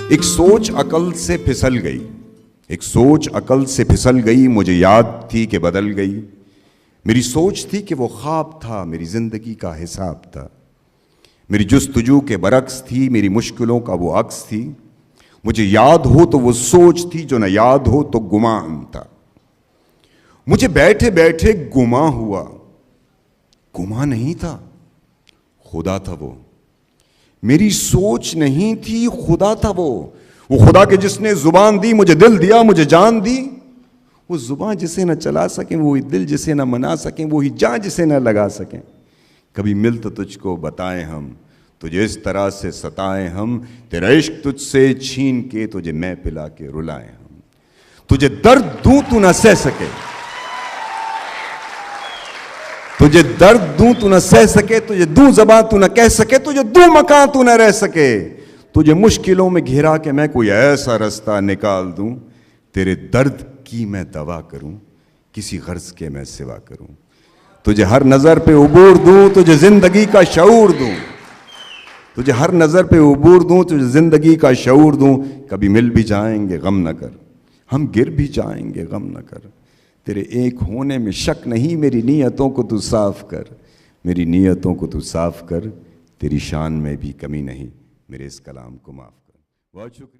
ایک سوچ عقل سے پھسل گئی، ایک سوچ عقل سے پھسل گئی، مجھے یاد تھی کہ بدل گئی۔ میری سوچ تھی کہ وہ خواب تھا، میری زندگی کا حساب تھا۔ میری جستجو کے برعکس تھی، میری مشکلوں کا وہ عکس تھی۔ مجھے یاد ہو تو وہ سوچ تھی، جو نہ یاد ہو تو گمان تھا۔ مجھے بیٹھے بیٹھے گما ہوا، گما نہیں تھا، خدا تھا وہ۔ میری سوچ نہیں تھی، خدا تھا وہ خدا کے جس نے زبان دی، مجھے دل دیا، مجھے جان دی۔ وہ زبان جسے نہ چلا سکیں، وہی دل جسے نہ منا سکیں، وہی جان جسے نہ لگا سکیں۔ کبھی مل تو تجھ کو بتائیں ہم، تجھے اس طرح سے ستائیں ہم، تیرا عشق تجھ سے چھین کے تجھے میں پلا کے رلائیں ہم۔ تجھے درد دوں تو نہ سہ سکے، تجھے درد دوں تو نہ سہ سکے، تجھے دوں زبان تو نہ کہہ سکے، تجھے دوں مکان تو نہ رہ سکے۔ تجھے مشکلوں میں گھرا کے میں کوئی ایسا رستہ نکال دوں، تیرے درد کی میں دوا کروں، کسی غرض کے میں سوا کروں۔ تجھے ہر نظر پہ عبور دوں، تجھے زندگی کا شعور دوں، تجھے ہر نظر پہ عبور دوں، تجھے زندگی کا شعور دوں۔ کبھی مل بھی جائیں گے غم نہ کر، ہم گر بھی جائیں گے غم نہ کر۔ تیرے ایک ہونے میں شک نہیں، میری نیتوں کو تو صاف کر، میری نیتوں کو تو صاف کر۔ تیری شان میں بھی کمی نہیں، میرے اس کلام کو معاف کر۔ بہت شکریہ۔